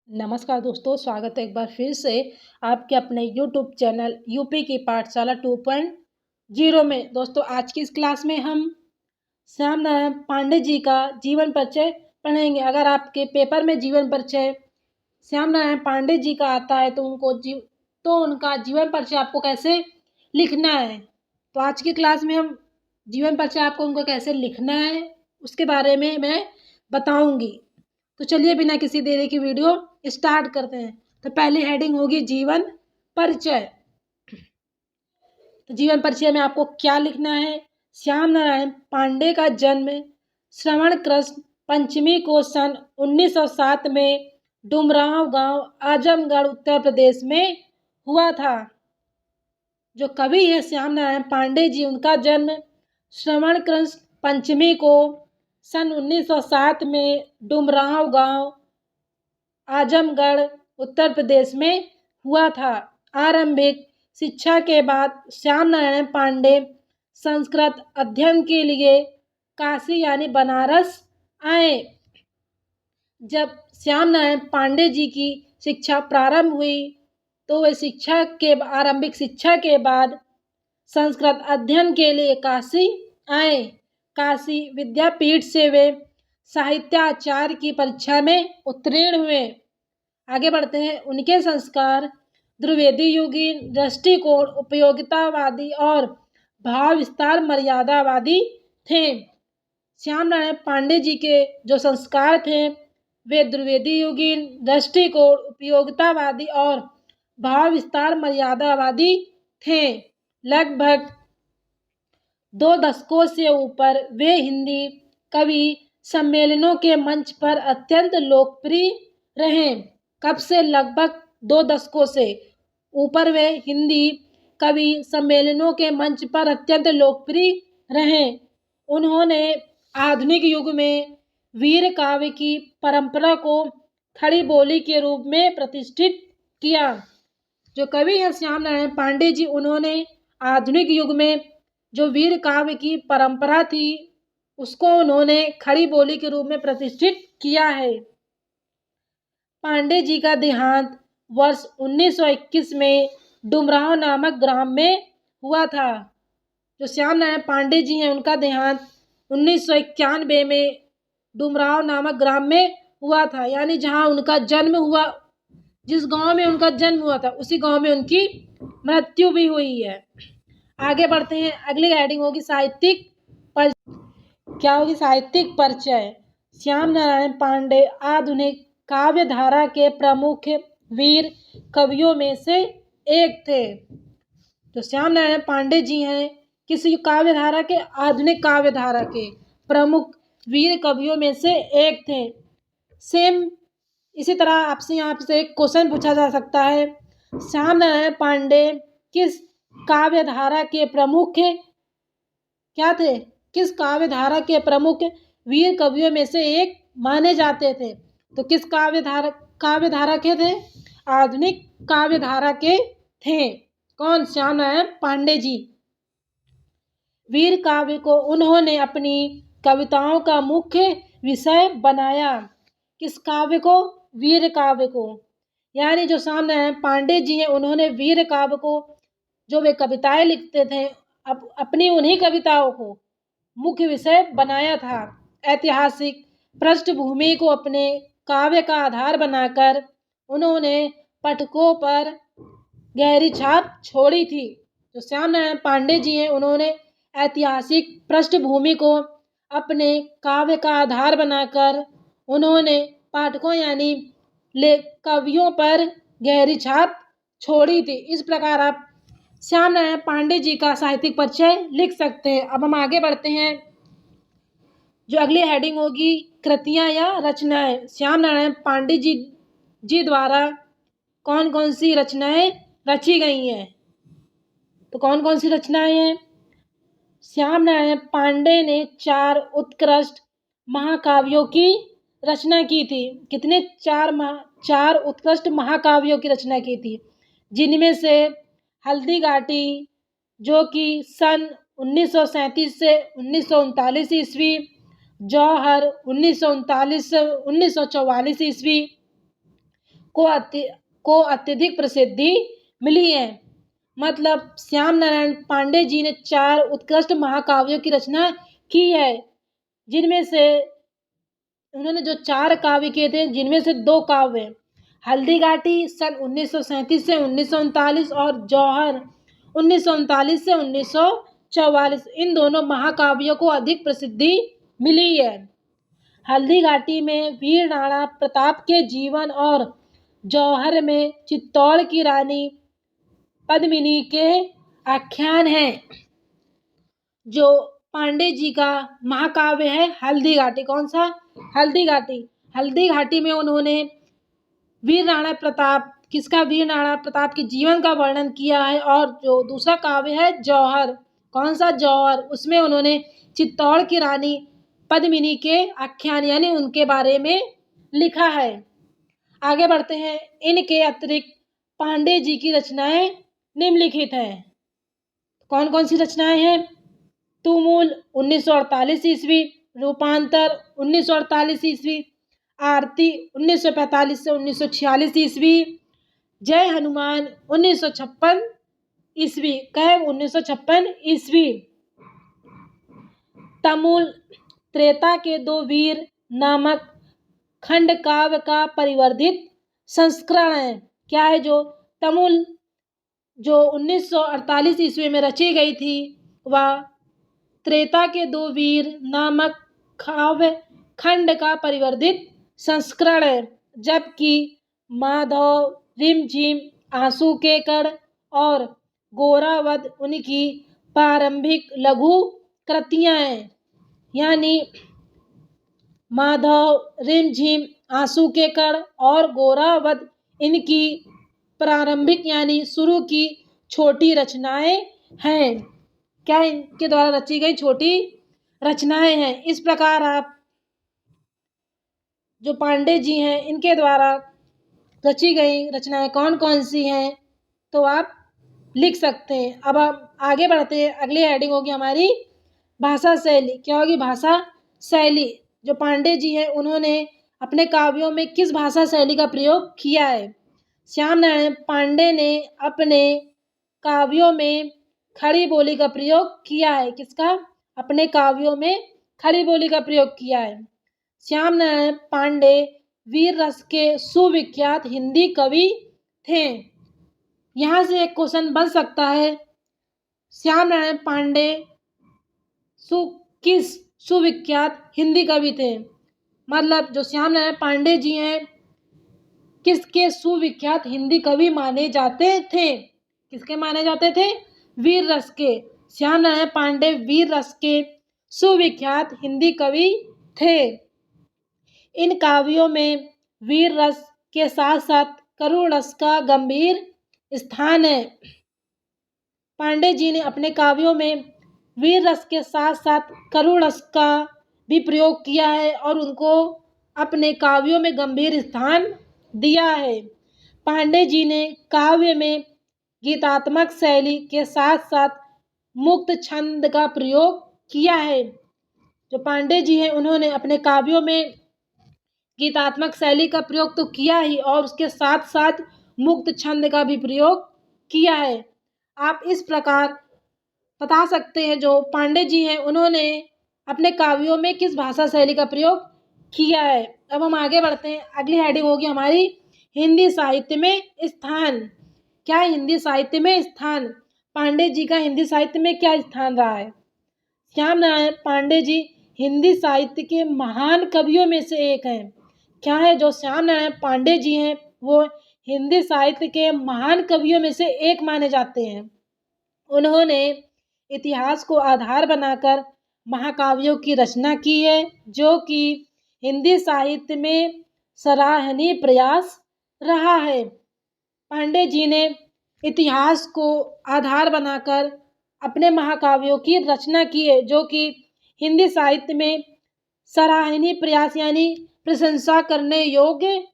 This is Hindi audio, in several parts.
नमस्कार दोस्तों, स्वागत है एक बार फिर से आपके अपने यूट्यूब चैनल यूपी की पाठशाला 2.0 में। दोस्तों, आज की इस क्लास में हम श्याम नारायण पांडे जी का जीवन परिचय पढ़ेंगे। अगर आपके पेपर में जीवन परिचय श्याम नारायण पांडे जी का आता है तो उनका जीवन परिचय आपको कैसे लिखना है। तो आज की क्लास में हम जीवन परिचय आपको उनको कैसे लिखना है उसके बारे में मैं बताऊंगी। तो चलिए बिना किसी देरी की वीडियो स्टार्ट करते हैं। तो पहली हेडिंग होगी जीवन परिचय। तो जीवन परिचय में आपको क्या लिखना है। श्याम नारायण पांडे का जन्म श्रवण कृष्ण पंचमी को सन 1907 में डुमरांव गांव आजमगढ़ उत्तर प्रदेश में हुआ था। जो कवि है श्याम नारायण पांडे जी, उनका जन्म श्रवण कृष्ण पंचमी को सन 1907 में डुमरांव गांव आजमगढ़ उत्तर प्रदेश में हुआ था। आरंभिक शिक्षा के बाद श्याम नारायण पांडे संस्कृत अध्ययन के लिए काशी यानी बनारस आए। जब श्याम नारायण पांडे जी की शिक्षा प्रारंभ हुई तो वे आरंभिक शिक्षा के बाद संस्कृत अध्ययन के लिए काशी आए। काशी विद्यापीठ से वे साहित्याचार्य की परीक्षा में उत्तीर्ण हुए। आगे बढ़ते हैं। उनके संस्कार द्विवेदी युगीन दृष्टिकोण उपयोगितावादी और भाव विस्तार मर्यादावादी थे। श्याम नारायण पांडे जी के जो संस्कार थे वे द्विवेदी युगीन दृष्टिकोण उपयोगितावादी और भाव विस्तार मर्यादावादी थे। लगभग 2 दशकों से ऊपर वे हिंदी कवि सम्मेलनों के मंच पर अत्यंत लोकप्रिय रहे। कब से? लगभग 2 दशकों से ऊपर वे हिंदी कवि सम्मेलनों के मंच पर अत्यंत लोकप्रिय रहे। उन्होंने आधुनिक युग में वीर काव्य की परंपरा को खड़ी बोली के रूप में प्रतिष्ठित किया। जो कवि है श्याम नारायण पांडे जी, उन्होंने आधुनिक युग में जो वीर काव्य की परंपरा थी उसको उन्होंने खड़ी बोली के रूप में प्रतिष्ठित किया है। पांडे जी का देहांत वर्ष 1921 में डुमरांव नामक ग्राम में हुआ था। जो श्याम नारायण पांडे जी हैं उनका देहांत 1991 में डुमरांव नामक ग्राम में हुआ था, यानी जहां उनका जन्म हुआ, जिस गांव में उनका जन्म हुआ था उसी गांव में उनकी मृत्यु भी हुई है। आगे बढ़ते हैं। अगली हेडिंग होगी साहित्यिक परिचय। क्या होगी? साहित्यिक परिचय। श्याम नारायण पांडे आधुनिक काव्य धारा के प्रमुख वीर कवियों में से एक थे। तो श्याम नारायण पांडे जी हैं किसी काव्य धारा के, आधुनिक काव्य धारा के प्रमुख वीर कवियों में से एक थे। सेम इसी तरह आपसे यहाँ से एक क्वेश्चन पूछा जा सकता है, श्याम नारायण पांडे किस काव्य धारा के प्रमुख क्या थे? किस काव्य धारा के प्रमुख वीर कवियों में से एक माने जाते थे? तो किस काव्य धारा के थे? आधुनिक काव्य धारा के थे। कौन? श्याम नारायण पांडे जी। वीर काव्य को उन्होंने अपनी कविताओं का मुख्य विषय बनाया। किस काव्य को? वीर काव्य को। यानी जो श्याम नारायण पांडे जी हैं उन्होंने वीर काव्य को, जो वे कविताएं लिखते थे, अपनी उन्हीं कविताओं को मुख्य विषय बनाया था। ऐतिहासिक पृष्ठभूमि को अपने काव्य का आधार बनाकर उन्होंने पाठकों पर गहरी छाप छोड़ी थी। जो श्याम नारायण पांडे जी हैं उन्होंने ऐतिहासिक पृष्ठभूमि को अपने काव्य का आधार बनाकर उन्होंने पाठकों यानी कवियों पर गहरी छाप छोड़ी थी। इस प्रकार आप श्याम नारायण पांडे जी का साहित्यिक परिचय लिख सकते हैं। अब हम आगे बढ़ते हैं। जो अगली हेडिंग होगी कृतियां या रचनाएं। श्याम नारायण पांडे जी द्वारा कौन कौन सी रचनाएं रची गई हैं? तो कौन कौन सी रचनाएं हैं? श्याम नारायण पांडे ने 4 उत्कृष्ट महाकाव्यों की रचना की थी। कितने? 4 उत्कृष्ट महाकाव्यों की रचना की थी, जिनमें से हल्दी घाटी जो कि सन 1937 से 1939 ईस्वी, जौहर 1939 1944 ईस्वी, को अत्यधिक प्रसिद्धि मिली है। मतलब श्याम नारायण पांडे जी ने 4 उत्कृष्ट महाकाव्यों की रचना की है, जिनमें से उन्होंने जो 4 काव्य किए थे, जिनमें से 2 काव्य हैं, हल्दी घाटी सन 1937 से 1939 और जौहर 1939 से 1944। इन दोनों महाकाव्यों को अधिक प्रसिद्धि मिली है। हल्दी घाटी में वीर राणा प्रताप के जीवन और जौहर में चित्तौड़ की रानी पद्मिनी के आख्यान हैं। जो पांडे जी का महाकाव्य है हल्दी घाटी, कौन सा? हल्दी घाटी। हल्दी घाटी में उन्होंने वीर राणा प्रताप के जीवन का वर्णन किया है। और जो दूसरा काव्य है जौहर, कौन सा? जौहर, उसमें उन्होंने चित्तौड़ की रानी पद्मिनी के आख्यान यानी उनके बारे में लिखा है। आगे बढ़ते हैं। इनके अतिरिक्त पांडे जी की रचनाएं निम्नलिखित हैं। कौन कौन सी रचनाएं हैं? तुमुल 1948 ईस्वी, रूपांतर 1948 ईस्वी, आरती 1945 से 1946 ईस्वी, जय हनुमान 1956 ईस्वी, कैव 1956 ईस्वी। तमुल त्रेता के 2 वीर नामक खंड काव्य का परिवर्धित संस्करण है। क्या है? जो तमुल जो 1948 ईस्वी में रची गई थी, वह त्रेता के 2 वीर नामक काव्य खंड का परिवर्धित संस्करण है। जबकि माधव रिमझिम, आंसू के कण और गोरावध उनकी प्रारंभिक लघु कृतियां हैं। यानी माधव रिमझिम, आंसू के कण और गोरावध इनकी प्रारंभिक यानी शुरू की छोटी रचनाएं हैं। क्या इनके द्वारा रची गई छोटी रचनाएं हैं। इस प्रकार आप जो पांडे जी हैं इनके द्वारा रची गई रचनाएं कौन कौन सी हैं तो आप लिख सकते हैं। अब आप आगे बढ़ते हैं। अगली हेडिंग होगी हमारी भाषा शैली। क्या होगी? भाषा शैली। जो पांडे जी हैं उन्होंने अपने काव्यों में किस भाषा शैली का प्रयोग किया है? श्याम नारायण पांडे ने अपने काव्यों में खड़ी बोली का प्रयोग किया है। किसका? अपने काव्यों में खड़ी बोली का प्रयोग किया है। श्याम नारायण पांडे वीर रस के सुविख्यात हिंदी कवि थे। यहाँ से एक क्वेश्चन बन सकता है, श्याम नारायण पांडे किस सुविख्यात हिंदी कवि थे? मतलब जो श्याम नारायण पांडे जी हैं किसके सुविख्यात हिंदी कवि माने जाते थे? किसके माने जाते थे? वीर रस के। श्याम नारायण पांडे वीर रस के सुविख्यात हिंदी कवि थे। इन काव्यों में वीर रस के साथ साथ करुण रस का गंभीर स्थान है। पांडे जी ने अपने काव्यों में वीर रस के साथ साथ करुण रस का भी प्रयोग किया है और उनको अपने काव्यों में गंभीर स्थान दिया है। पांडे जी ने काव्य में गीतात्मक शैली के साथ साथ मुक्त छंद का प्रयोग किया है। जो पांडे जी हैं उन्होंने अपने काव्यों में गीतात्मक शैली का प्रयोग तो किया ही और उसके साथ साथ मुक्त छंद का भी प्रयोग किया है। आप इस प्रकार बता सकते हैं जो पांडे जी हैं उन्होंने अपने काव्यों में किस भाषा शैली का प्रयोग किया है। अब हम आगे बढ़ते हैं। अगली हेडिंग होगी हमारी हिंदी साहित्य में स्थान। क्या हिंदी साहित्य में स्थान? पांडे जी का हिंदी साहित्य में क्या स्थान रहा है? श्याम नारायण पांडे जी हिंदी साहित्य के महान कवियों में से एक हैं। क्या है? जो श्याम नारायण पांडे जी हैं वो हिंदी साहित्य के महान कवियों में से एक माने जाते हैं। उन्होंने इतिहास को आधार बनाकर महाकाव्यों की रचना की है, जो कि हिंदी साहित्य में सराहनीय प्रयास रहा है। पांडे जी ने इतिहास को आधार बनाकर अपने महाकाव्यों की रचना की है, जो कि हिंदी साहित्य में सराहनीय प्रयास यानी प्रशंसा करने योग्य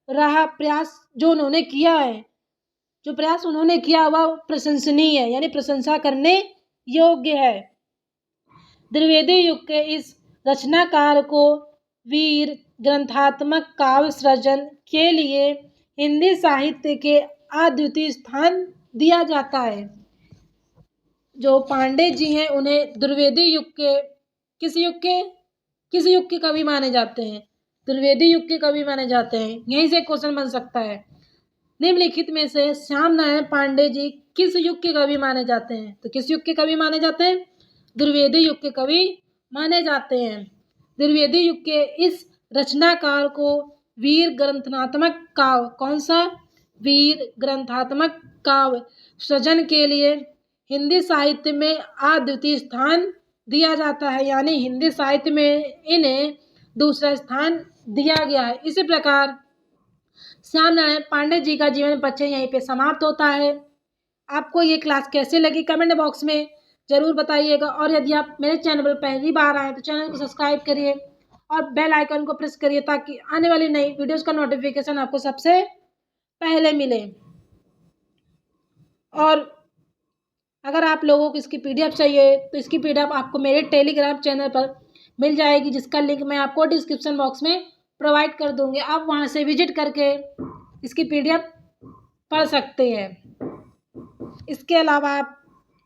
रहा। प्रयास जो उन्होंने किया है, जो प्रयास उन्होंने किया वह प्रशंसनीय है यानी प्रशंसा करने योग्य है। द्विवेदी युग के इस रचनाकार को वीर ग्रंथात्मक काव्य सृजन के लिए हिंदी साहित्य के अद्वितीय स्थान दिया जाता है। जो पांडे जी हैं उन्हें द्विवेदी युग के किस युग के कवि माने जाते हैं? द्विवेदी युग के कवि माने जाते हैं। यहीं से क्वेश्चन बन सकता है। निम्नलिखित में से श्याम नारायण पांडे जी किस युग के कवि माने जाते हैं? तो किस युग के कवि माने जाते हैं? द्विवेदी युग के कवि माने जाते हैं। द्विवेदी युग के इस रचनाकार को वीर ग्रंथनात्मक काव्य, कौन सा? वीर ग्रंथात्मक काव्य सृजन के लिए हिंदी साहित्य में अद्वितीय स्थान दिया जाता है, यानी हिंदी साहित्य में इन्हें दूसरा स्थान दिया गया है। इसी प्रकार श्याम नारायण पांडे जी का जीवन परिचय यहीं पे समाप्त होता है। आपको ये क्लास कैसे लगी कमेंट बॉक्स में ज़रूर बताइएगा, और यदि आप मेरे चैनल पर पहली बार आए तो चैनल को सब्सक्राइब करिए और बेल आइकन को प्रेस करिए ताकि आने वाली नई वीडियोस का नोटिफिकेशन आपको सबसे पहले मिले। और अगर आप लोगों को इसकी पीडीएफ चाहिए तो इसकी पीडीएफ आपको मेरे टेलीग्राम चैनल पर मिल जाएगी, जिसका लिंक मैं आपको डिस्क्रिप्शन बॉक्स में प्रोवाइड कर दूँगी। आप वहाँ से विजिट करके इसकी पीडीएफ पढ़ सकते हैं। इसके अलावा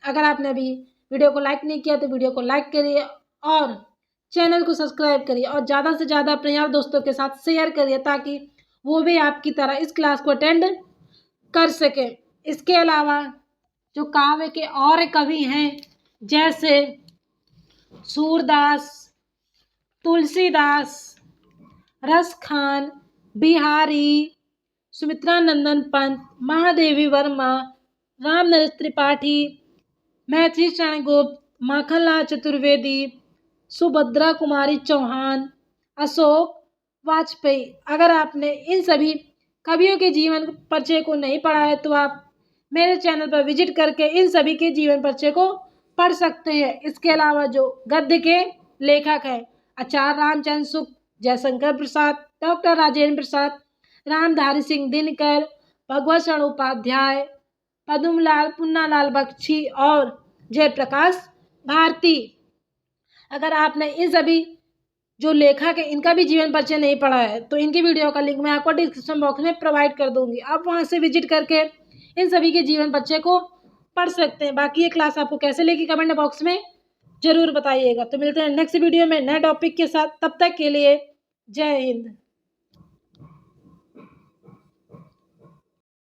अगर आपने अभी वीडियो को लाइक नहीं किया तो वीडियो को लाइक करिए और चैनल को सब्सक्राइब करिए और ज़्यादा से ज़्यादा अपने यार दोस्तों के साथ शेयर करिए ताकि वो भी आपकी तरह इस क्लास को अटेंड कर सके। इसके अलावा जो काव्य के और कवि हैं जैसे सूरदास, तुलसीदास, रसखान, बिहारी, सुमित्रा नंदन पंत, महादेवी वर्मा, राम नरेश त्रिपाठी, मैथिली शरण गुप्त, माखनलाल चतुर्वेदी, सुभद्रा कुमारी चौहान, अशोक वाजपेयी, अगर आपने इन सभी कवियों के जीवन परिचय को नहीं पढ़ा है तो आप मेरे चैनल पर विजिट करके इन सभी के जीवन परिचय को पढ़ सकते हैं। इसके अलावा जो गद्य के लेखक हैं आचार्य रामचंद्र शुक्ल, जयशंकर प्रसाद, डॉक्टर राजेंद्र प्रसाद, रामधारी सिंह दिनकर, भगवत शरण उपाध्याय, पद्मलाल, पुन्नालाल बख्शी और जयप्रकाश भारती, अगर आपने इन सभी जो लेखक है इनका भी जीवन परिचय नहीं पढ़ा है तो इनकी वीडियो का लिंक मैं आपको डिस्क्रिप्शन बॉक्स में प्रोवाइड कर दूंगी। आप वहां से विजिट करके इन सभी के जीवन परिचय को पढ़ सकते हैं। बाकी ये क्लास आपको कैसे लगी कमेंट बॉक्स में ज़रूर बताइएगा। तो मिलते हैं नेक्स्ट वीडियो में नए टॉपिक के साथ, तब तक के लिए जय हिंद।